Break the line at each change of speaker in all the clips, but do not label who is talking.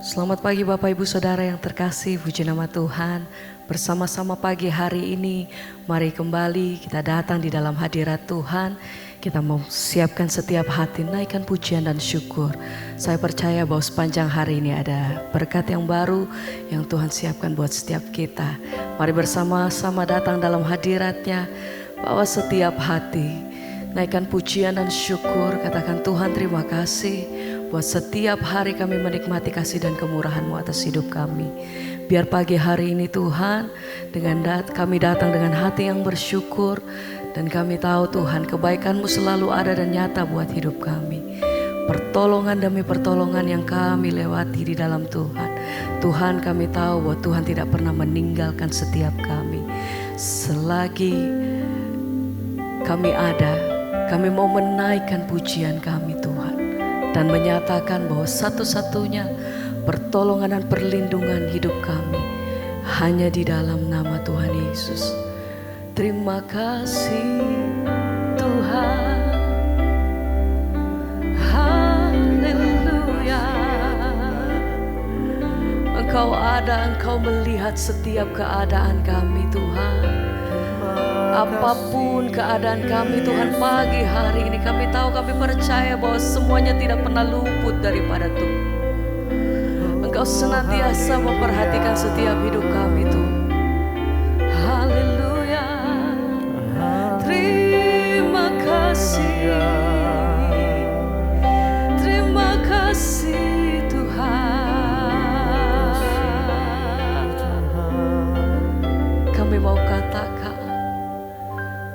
Selamat pagi Bapak Ibu Saudara yang terkasih, puji nama Tuhan. Bersama-sama pagi hari ini, mari kembali kita datang di dalam hadirat Tuhan. Kita mau siapkan setiap hati, naikkan pujian dan syukur. Saya percaya bahwa sepanjang hari ini ada berkat yang baru yang Tuhan siapkan buat setiap kita. Mari bersama-sama datang dalam hadiratnya, bawa setiap hati, naikkan pujian dan syukur. Katakan Tuhan terima kasih buat setiap hari kami menikmati kasih dan kemurahan-Mu atas hidup kami. Biar pagi hari ini Tuhan, kami datang dengan hati yang bersyukur. Dan kami tahu Tuhan kebaikan-Mu selalu ada dan nyata buat hidup kami. Pertolongan demi pertolongan yang kami lewati di dalam Tuhan. Tuhan, kami tahu bahwa Tuhan tidak pernah meninggalkan setiap kami. Selagi kami ada, kami mau menaikkan pujian kami Tuhan. Dan menyatakan bahwa satu-satunya pertolongan dan perlindungan hidup kami hanya di dalam nama Tuhan Yesus. Terima kasih Tuhan. Haleluya. Engkau ada, Engkau melihat setiap keadaan kami Tuhan. Apapun keadaan kami Tuhan, pagi hari ini kami tahu, kami percaya bahwa semuanya tidak pernah luput daripada Tuhan. Engkau senantiasa memperhatikan setiap hidup kami Tuhan. Haleluya. Terima kasih. Terima kasih Tuhan. Kami mau katakan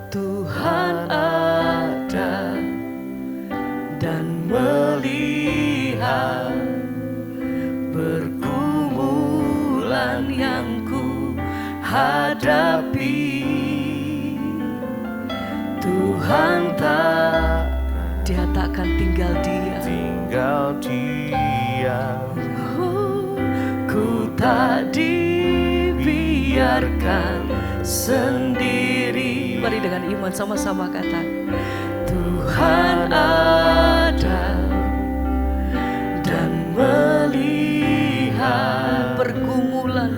Tuhan ada dan melihat pergumulan yang ku hadapi. Tuhan tak, Dia takkan tinggal diam. Ku tak dibiarkan sendiri. Mari dengan iman sama-sama kata Tuhan ada dan melihat pergumulan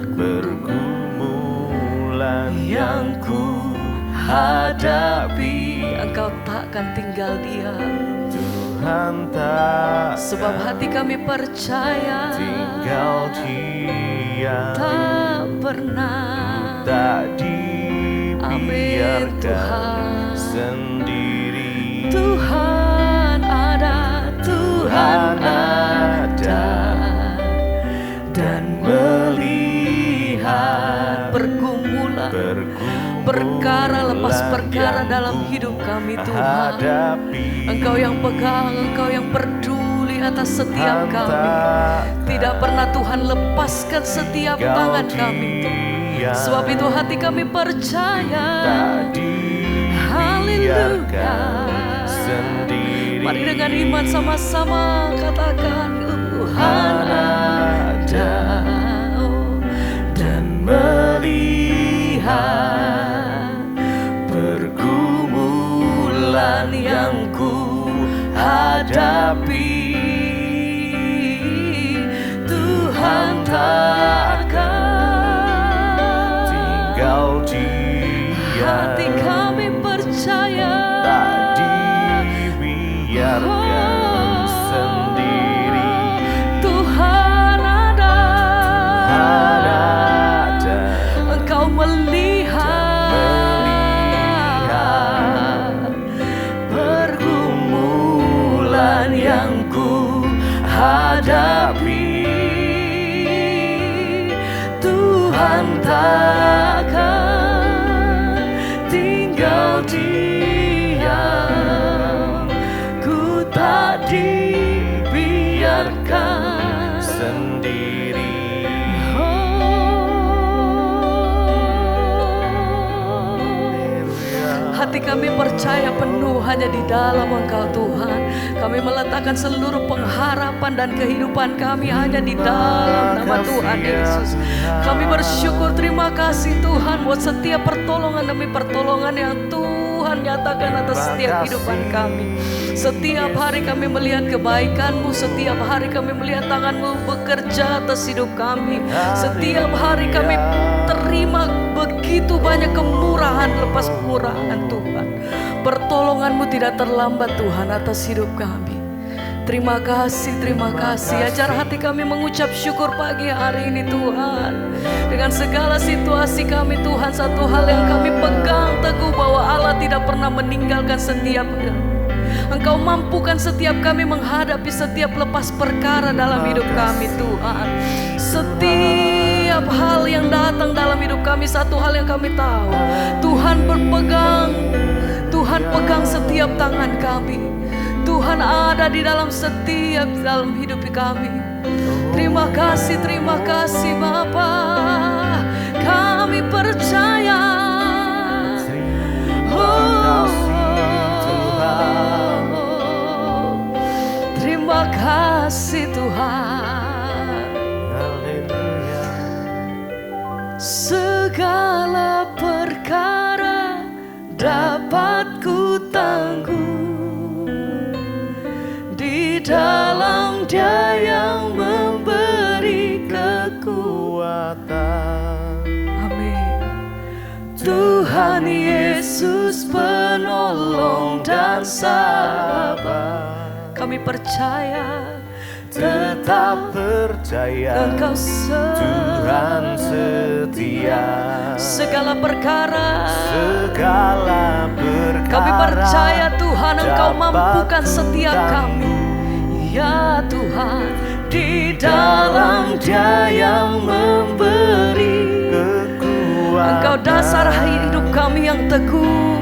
yang ku hadapi. Engkau takkan tinggal diam.
Tuhan tak,
sebab hati kami percaya
tinggal diam.
Tak pernah,
tak dibiarkan sendiri.
Tuhan ada, Tuhan ada dan melihat pergumulan perkara lepas perkara dalam hidup kami Tuhan. Engkau yang pegang, Engkau yang peduli atas setiap kami. Tidak pernah Tuhan lepaskan setiap tangan kami Tuhan. Sebab itu hati kami percaya. Haleluya. Mari dengan iman sama-sama katakan Tuhan ada dan melihat pergumulan yang ku hadapi. Tuhan takkan tinggal diam. Hati kami percaya
tak dibiarkan sendiri.
Tuhan ada, Engkau melihat pergumulan yang ku hadapi. Tuhan takkan tinggal diam. Ku tak dibiarkan
sendiri.
Hati kami percaya penuh hanya di dalam Engkau Tuhan. Kami meletakkan seluruh pengharapan dan kehidupan kami hanya di dalam nama Tuhan Yesus. Kami bersyukur, terima kasih Tuhan buat setiap pertolongan demi pertolongan yang Tuhan Tuhan nyatakan atas setiap kehidupan kami. Setiap hari kami melihat kebaikan-Mu, setiap hari kami melihat tangan-Mu bekerja atas hidup kami. Setiap hari kami terima begitu banyak kemurahan lepas kemurahan Tuhan. Pertolongan-Mu tidak terlambat Tuhan atas hidup kami. Terima kasih, terima kasih. Ajar hati kami mengucap syukur pagi hari ini Tuhan. Dengan segala situasi kami Tuhan, satu hal yang kami pegang teguh bahwa Allah tidak pernah meninggalkan setiap kami. Engkau mampukan setiap kami menghadapi setiap lepas perkara dalam hidup kami Tuhan. Setiap hal yang datang dalam hidup kami, satu hal yang kami tahu, Tuhan berpegang, Tuhan pegang setiap tangan kami. Tuhan ada di dalam setiap dalam hidup kami. Terima kasih Bapa. Kami percaya. Terima kasih Tuhan. Segala perkara dapat ku tangguh di dalam Dia yang memberi kekuatan. Amin. Tuhan Yesus penolong dan sahabat. Kami percaya,
tetap percaya,
Engkau
Tuhan setia.
Segala perkara kami percaya Tuhan Engkau mampukan setiap kami. Ya Tuhan, di dalam Dia yang memberi kekuatan. Engkau dasar hidup kami yang teguh.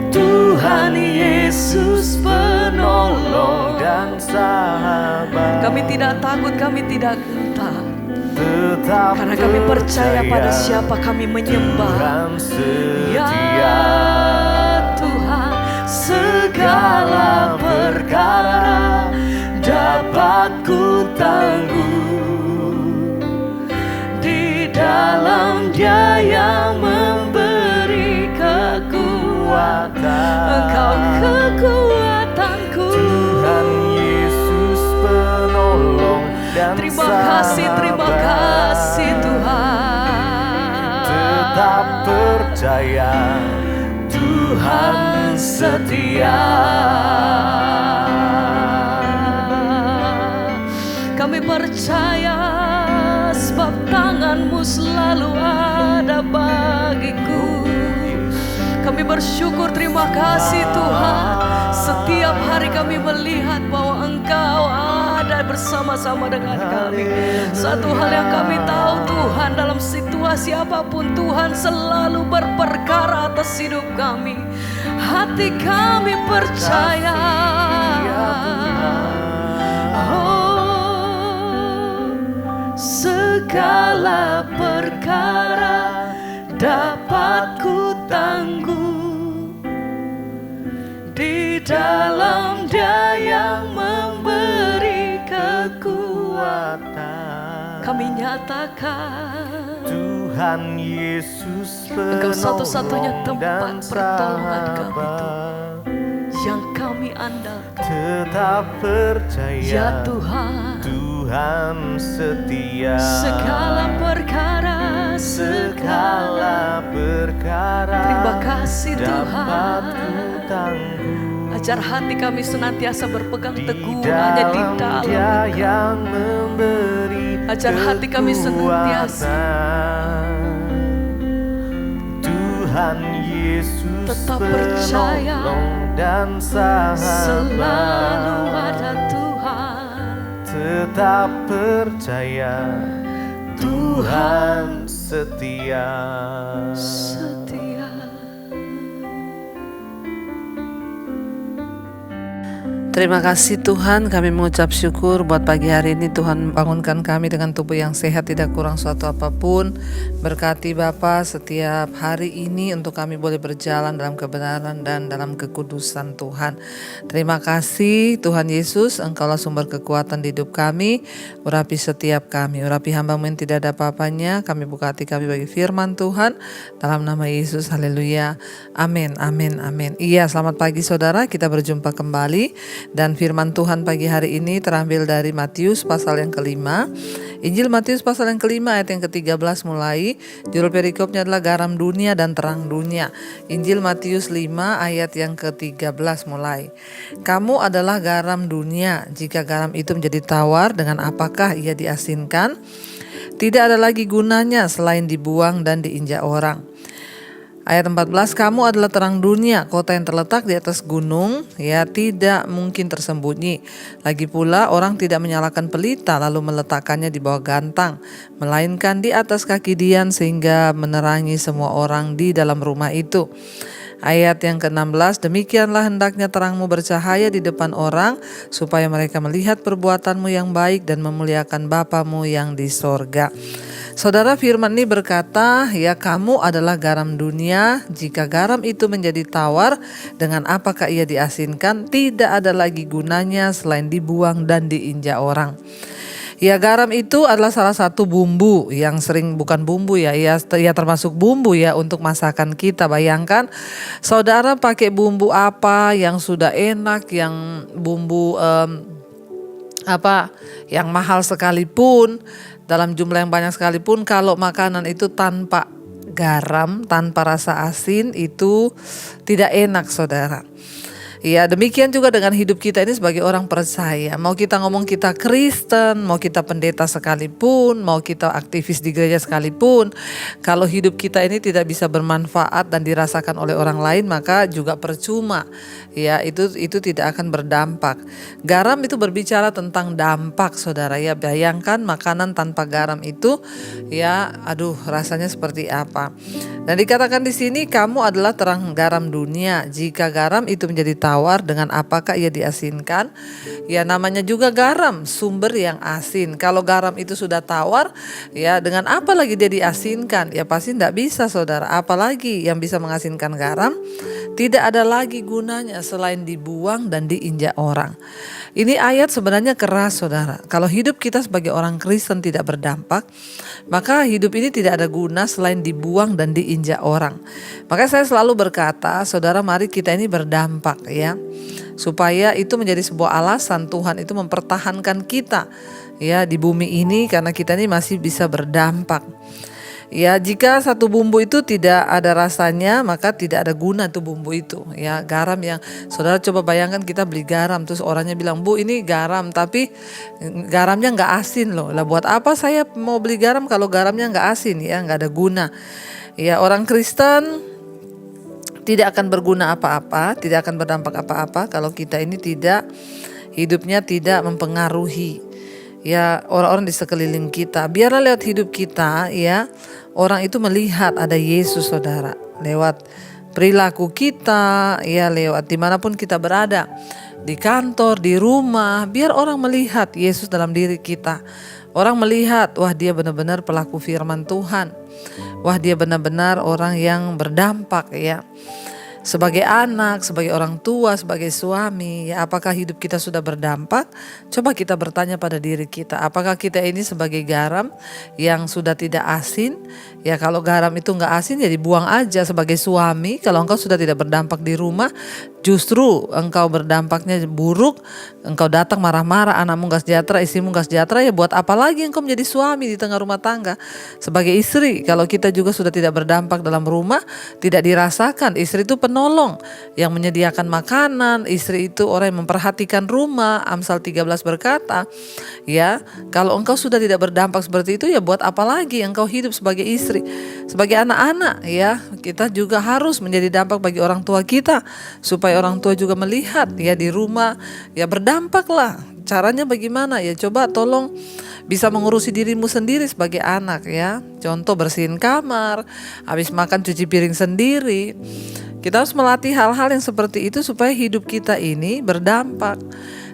Tuhan Yesus penolong dan sahabat. Kami tidak takut, kami tidak gentar. Karena kami percaya pada siapa kami menyembah. Ya Tuhan, segala perkara dapat ku tangguh di dalam Dia yang memberi kekuatan. Engkau kekuatanku,
Tuhan Yesus penolong dan
terima kasih Tuhan.
Tetap percaya, Tuhan setia.
Kami percaya sebab tangan-Mu selalu ada bagiku. Kami bersyukur, terima kasih Tuhan. Setiap hari kami melihat bahwa Engkau ada bersama-sama dengan kami. Satu hal yang kami tahu Tuhan, dalam situasi apapun Tuhan selalu berperkara atas hidup kami. Hati kami percaya. Oh, segala perkara dapat ku tangguh di dalam Dia yang memberi kekuatan. Kami nyatakan
Tuhan Yesus
Engkau satu-satunya
penolong
tempat
dan
pertolongan kami
sahabat.
yang kami andalkan.
Tetap percaya,
Ya Tuhan,
Tuhan setia.
segala perkara terima kasih
dapat
Tuhan.
ku tangguh.
Ajar hati kami senantiasa berpegang
Di
teguh hanya di
dalam
dalam
Dia
Engkau.
yang memberi
Ajar hati kami senantiasa
kekuatan. Tuhan Yesus
tetap percaya,
penolong dan sahabat.
selalu ada Tuhan.
Tetap percaya, Tuhan setia.
Setia.
Terima kasih Tuhan, kami mengucap syukur buat pagi hari ini. Tuhan bangunkan kami dengan tubuh yang sehat, tidak kurang suatu apapun. Berkati Bapa setiap hari ini untuk kami boleh berjalan dalam kebenaran dan dalam kekudusan Tuhan. Terima kasih Tuhan Yesus, Engkaulah sumber kekuatan di hidup kami. Urapi setiap kami, urapi hamba-Mu yang tidak ada apa-apanya. Kami buka hati kami bagi firman Tuhan, dalam nama Yesus, haleluya, amin, amin, amin. Iya, selamat pagi saudara, kita berjumpa kembali. Dan firman Tuhan pagi hari ini terambil dari Matius pasal yang kelima. Injil Matius pasal yang kelima ayat yang ke-13 mulai. Judul perikopnya adalah garam dunia dan terang dunia. Injil Matius 5 ayat yang ke-13 mulai. Kamu adalah garam dunia. Jika garam itu menjadi tawar, dengan apakah ia diasinkan? Tidak ada lagi gunanya selain dibuang dan diinjak orang. Ayat 14, kamu adalah terang dunia, kota yang terletak di atas gunung, ya tidak mungkin tersembunyi. Lagi pula orang tidak menyalakan pelita lalu meletakkannya di bawah gantang, melainkan di atas kaki dian sehingga menerangi semua orang di dalam rumah itu. Ayat yang ke-16, demikianlah hendaknya terangmu bercahaya di depan orang, supaya mereka melihat perbuatanmu yang baik dan memuliakan Bapamu yang di sorga. Saudara, firman ini berkata, ya kamu adalah garam dunia. Jika garam itu menjadi tawar, dengan apakah ia diasinkan? Tidak ada lagi gunanya selain dibuang dan diinjak orang. Ya, garam itu adalah salah satu bumbu yang sering, bukan bumbu ya, ya termasuk bumbu ya untuk masakan kita. Bayangkan saudara pakai bumbu apa yang sudah enak, yang bumbu yang mahal sekalipun, dalam jumlah yang banyak sekalipun, kalau makanan itu tanpa garam, tanpa rasa asin, itu tidak enak saudara. Ya, demikian juga dengan hidup kita ini sebagai orang percaya. Mau kita ngomong kita Kristen, mau kita pendeta sekalipun, mau kita aktivis di gereja sekalipun, kalau hidup kita ini tidak bisa bermanfaat dan dirasakan oleh orang lain, maka juga percuma. Ya, itu tidak akan berdampak. Garam itu berbicara tentang dampak saudara. Ya, bayangkan makanan tanpa garam itu, ya rasanya seperti apa. Dan dikatakan di sini, kamu adalah terang garam dunia. Jika garam itu menjadi tawar, dengan apakah ia diasinkan? Ya, namanya juga garam, sumber yang asin. Kalau garam itu sudah tawar, ya dengan apa lagi dia diasinkan? Ya pasti tidak bisa saudara. Apalagi yang bisa mengasinkan garam? Tidak ada lagi gunanya selain dibuang dan diinjak orang. Ini ayat sebenarnya keras saudara. Kalau hidup kita sebagai orang Kristen tidak berdampak, maka hidup ini tidak ada guna selain dibuang dan diinjak orang. Maka saya selalu berkata, saudara, mari kita ini berdampak ya, supaya itu menjadi sebuah alasan Tuhan itu mempertahankan kita ya di bumi ini, karena kita ini masih bisa berdampak. Ya, jika satu bumbu itu tidak ada rasanya, maka tidak ada guna tuh bumbu itu. Ya, garam yang saudara coba bayangkan, kita beli garam terus orangnya bilang, "Bu, ini garam tapi garamnya nggak asin loh." Lah buat apa saya mau beli garam kalau garamnya nggak asin? Ya, nggak ada guna. Ya, orang Kristen tidak akan berguna apa-apa, tidak akan berdampak apa-apa kalau kita ini hidupnya tidak mempengaruhi ya orang-orang di sekeliling kita. Biarlah lewat hidup kita ya orang itu melihat ada Yesus saudara, lewat perilaku kita ya, lewat dimanapun kita berada, di kantor, di rumah, biar orang melihat Yesus dalam diri kita. Orang melihat, wah dia benar-benar pelaku firman Tuhan, wah dia benar-benar orang yang berdampak ya. Sebagai anak, sebagai orang tua, sebagai suami, ya apakah hidup kita sudah berdampak? Coba kita bertanya pada diri kita, apakah kita ini sebagai garam yang sudah tidak asin? Ya kalau garam itu nggak asin ya dibuang aja. Sebagai suami, kalau engkau sudah tidak berdampak di rumah, justru engkau berdampaknya buruk, engkau datang marah-marah, anakmu nggak sejahtera, istrimu nggak sejahtera, ya buat apa lagi engkau menjadi suami di tengah rumah tangga? Sebagai istri, kalau kita juga sudah tidak berdampak dalam rumah, tidak dirasakan, istri itu penolong yang menyediakan makanan, istri itu orang yang memperhatikan rumah. Amsal 13 berkata, ya kalau engkau sudah tidak berdampak seperti itu, ya buat apa lagi engkau hidup sebagai istri? Sebagai anak-anak ya, kita juga harus menjadi dampak bagi orang tua kita, supaya orang tua juga melihat ya di rumah, ya berdampaklah. Caranya bagaimana? Ya coba tolong bisa mengurusi dirimu sendiri sebagai anak ya. Contoh bersihin kamar, habis makan cuci piring sendiri. Kita harus melatih hal-hal yang seperti itu supaya hidup kita ini berdampak.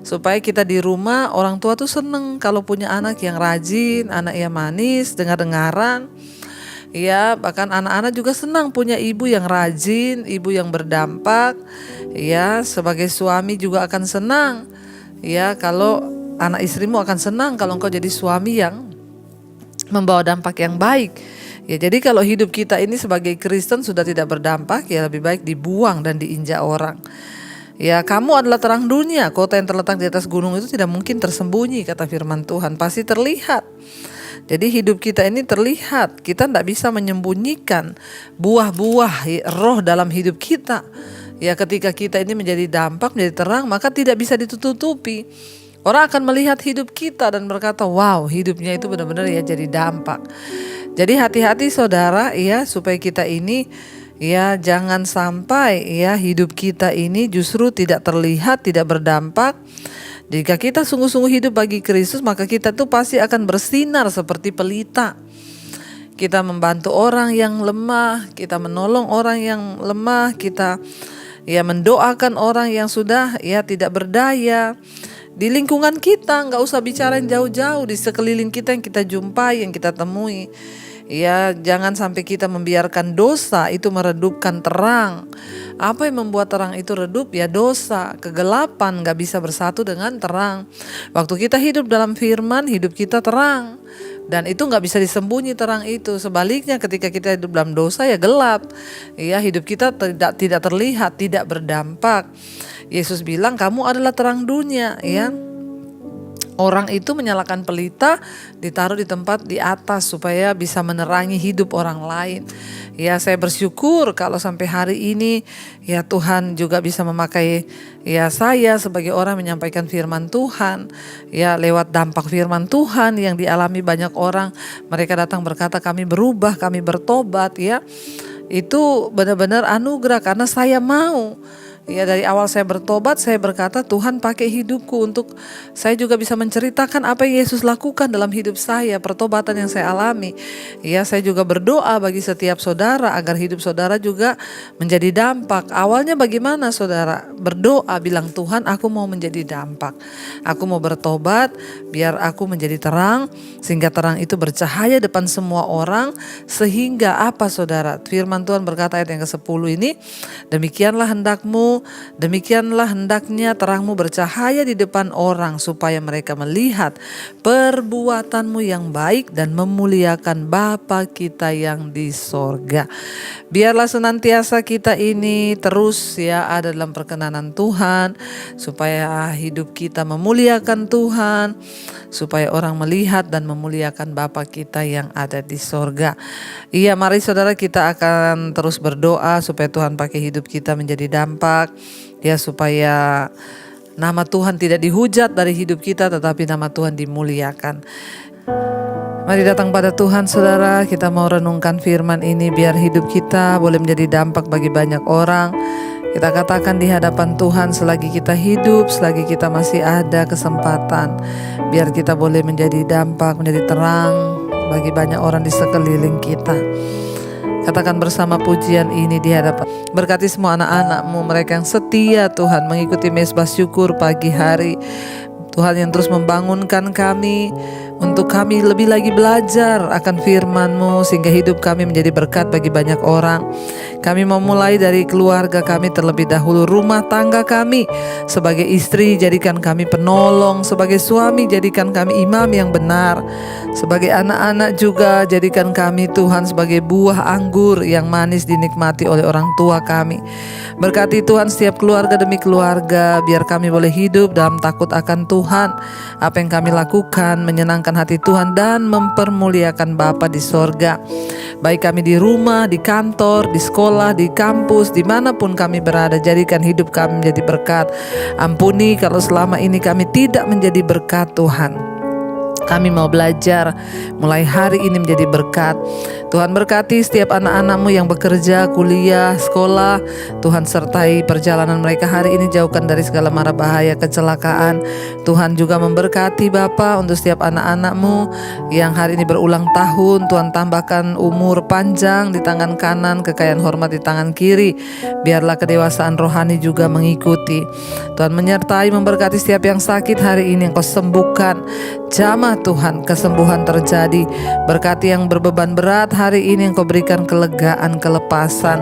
Supaya kita di rumah orang tua tuh seneng kalau punya anak yang rajin, anak yang manis, dengar-dengaran. Ya, bahkan anak-anak juga senang punya ibu yang rajin, ibu yang berdampak. Ya, sebagai suami juga akan senang. Ya, kalau anak istrimu akan senang kalau engkau jadi suami yang membawa dampak yang baik. Ya, jadi kalau hidup kita ini sebagai Kristen sudah tidak berdampak, ya lebih baik dibuang dan diinjak orang. Ya, kamu adalah terang dunia, kota yang terletak di atas gunung itu tidak mungkin tersembunyi, kata firman Tuhan, pasti terlihat. Jadi hidup kita ini terlihat, kita tidak bisa menyembunyikan buah-buah roh dalam hidup kita. Ya, ketika kita ini menjadi dampak, menjadi terang, maka tidak bisa ditutupi. Orang akan melihat hidup kita dan berkata, wow, hidupnya itu benar-benar ya jadi dampak. Jadi hati-hati saudara ya, supaya kita ini ya jangan sampai ya hidup kita ini justru tidak terlihat, tidak berdampak. Jika kita sungguh-sungguh hidup bagi Kristus, maka kita tuh pasti akan bersinar seperti pelita. Kita membantu orang yang lemah, kita menolong orang yang lemah, kita ya mendoakan orang yang sudah ya tidak berdaya. Di lingkungan kita, nggak usah bicara yang jauh-jauh, di sekeliling kita yang kita jumpai, yang kita temui. Ya, jangan sampai kita membiarkan dosa itu meredupkan terang. Apa yang membuat terang itu redup? Ya dosa, kegelapan gak bisa bersatu dengan terang. Waktu kita hidup dalam firman, hidup kita terang. Dan itu gak bisa disembunyi terang itu. Sebaliknya ketika kita hidup dalam dosa ya gelap. Ya, hidup kita tidak terlihat, tidak berdampak. Yesus bilang kamu adalah terang dunia, ya. Orang itu menyalakan pelita, ditaruh di tempat di atas supaya bisa menerangi hidup orang lain. Ya, saya bersyukur kalau sampai hari ini ya Tuhan juga bisa memakai ya saya sebagai orang menyampaikan firman Tuhan. Ya, lewat dampak firman Tuhan yang dialami banyak orang, mereka datang berkata kami berubah, kami bertobat ya. Itu benar-benar anugerah karena saya mau. Ya, dari awal saya bertobat, saya berkata Tuhan pakai hidupku untuk saya juga bisa menceritakan apa yang Yesus lakukan dalam hidup saya, pertobatan yang saya alami. Ya, saya juga berdoa bagi setiap saudara agar hidup saudara juga menjadi dampak. Awalnya bagaimana saudara? Berdoa bilang Tuhan aku mau menjadi dampak. Aku mau bertobat biar aku menjadi terang, sehingga terang itu bercahaya depan semua orang. Sehingga apa saudara? Firman Tuhan berkata ayat yang ke-10 ini, demikianlah hendakmu, demikianlah hendaknya terangmu bercahaya di depan orang supaya mereka melihat perbuatanmu yang baik dan memuliakan Bapa kita yang di sorga. Biarlah senantiasa kita ini terus ya ada dalam perkenanan Tuhan, supaya hidup kita memuliakan Tuhan, supaya orang melihat dan memuliakan Bapa kita yang ada di sorga. Iya, mari saudara kita akan terus berdoa supaya Tuhan pakai hidup kita menjadi dampak. Ya, supaya nama Tuhan tidak dihujat dari hidup kita, tetapi nama Tuhan dimuliakan. Mari datang pada Tuhan saudara, kita mau renungkan firman ini biar hidup kita boleh menjadi dampak bagi banyak orang. Kita katakan di hadapan Tuhan selagi kita hidup, selagi kita masih ada kesempatan, biar kita boleh menjadi dampak, menjadi terang bagi banyak orang di sekeliling kita. Katakan bersama pujian ini di hadapan. Berkati semua anak-anak-Mu, mereka yang setia Tuhan mengikuti mezbah syukur pagi hari. Tuhan yang terus membangunkan kami untuk kami lebih lagi belajar akan firman-Mu sehingga hidup kami menjadi berkat bagi banyak orang. Kami mau mulai dari keluarga kami terlebih dahulu, rumah tangga kami. Sebagai istri jadikan kami penolong, sebagai suami jadikan kami imam yang benar. Sebagai anak-anak juga jadikan kami Tuhan sebagai buah anggur yang manis dinikmati oleh orang tua kami. Berkati Tuhan setiap keluarga demi keluarga, biar kami boleh hidup dalam takut akan Tuhan. Apa yang kami lakukan menyenangkan hati Tuhan dan mempermuliakan Bapa di sorga. Baik kami di rumah, di kantor, di sekolah, di kampus, dimanapun kami berada, jadikan hidup kami menjadi berkat. Ampuni kalau selama ini kami tidak menjadi berkat Tuhan. Kami mau belajar mulai hari ini menjadi berkat. Tuhan berkati setiap anak-anak-Mu yang bekerja, kuliah, sekolah. Tuhan sertai perjalanan mereka hari ini, jauhkan dari segala mara bahaya, kecelakaan. Tuhan juga memberkati Bapa untuk setiap anak-anak-Mu yang hari ini berulang tahun. Tuhan tambahkan umur panjang di tangan kanan, kekayaan hormat di tangan kiri. Biarlah kedewasaan rohani juga mengikuti. Tuhan menyertai, memberkati setiap yang sakit hari ini, Engkau sembuhkan. Jamah Tuhan, kesembuhan terjadi. Berkati yang berbeban berat hari ini, Engkau berikan kelegaan, kelepasan.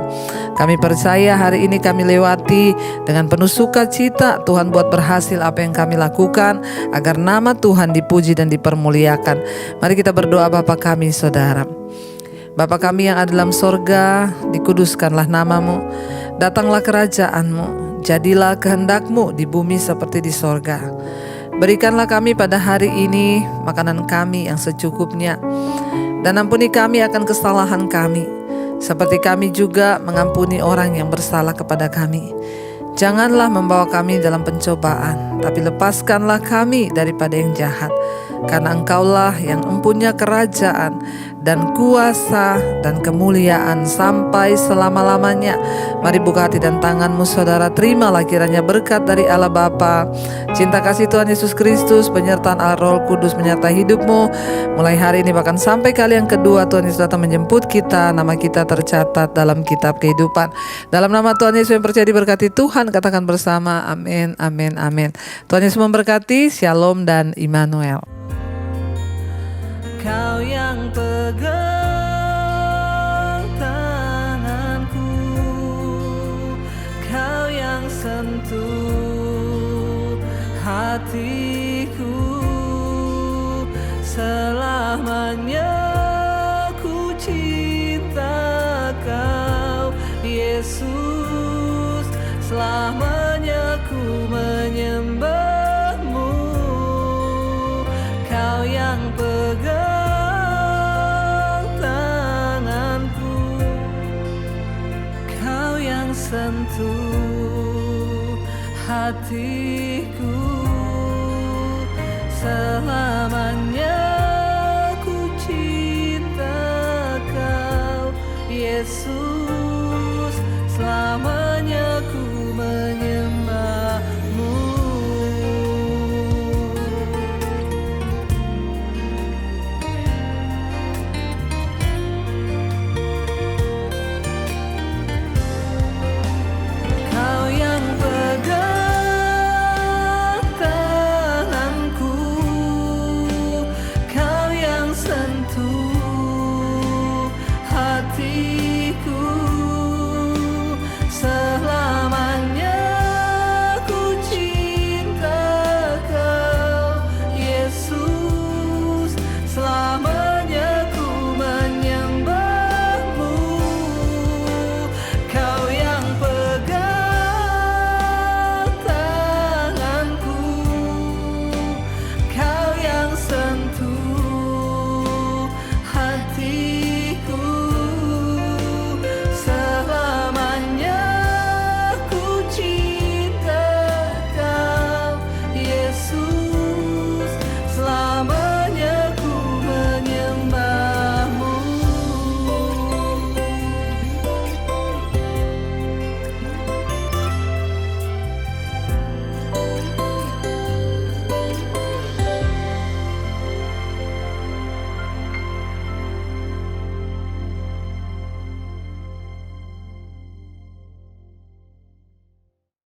Kami percaya hari ini kami lewati dengan penuh sukacita. Tuhan buat berhasil apa yang kami lakukan, agar nama Tuhan dipuji dan dipermuliakan. Mari kita berdoa. Bapa kami, Saudara. Bapa kami yang ada dalam sorga, dikuduskanlah nama-Mu. Datanglah kerajaan-Mu. Jadilah kehendak-Mu di bumi seperti di sorga. Berikanlah kami pada hari ini makanan kami yang secukupnya, dan ampuni kami akan kesalahan kami, seperti kami juga mengampuni orang yang bersalah kepada kami. Janganlah membawa kami dalam pencobaan, tapi lepaskanlah kami daripada yang jahat. Karena Engkaulah yang mempunyai kerajaan dan kuasa dan kemuliaan sampai selama-lamanya. Mari buka hati dan tangan-Mu, Saudara. Terimalah kiranya berkat dari Allah Bapa, cinta kasih Tuhan Yesus Kristus, penyertaan Allah Roh Kudus menyertai hidupmu mulai hari ini bahkan sampai kali yang kedua Tuhan Yesus datang menjemput kita. Nama kita tercatat dalam kitab kehidupan. Dalam nama Tuhan Yesus yang percaya diberkati Tuhan, katakan bersama amin, amin, amin. Tuhan Yesus memberkati. Shalom dan Immanuel.
Kau yang pegang tanganku, Kau yang sentuh hatiku. Selamanya ku cinta Kau, Yesus. Selamanya ku menyembah-Mu. Kau yang pegang sentuh hatiku, selamanya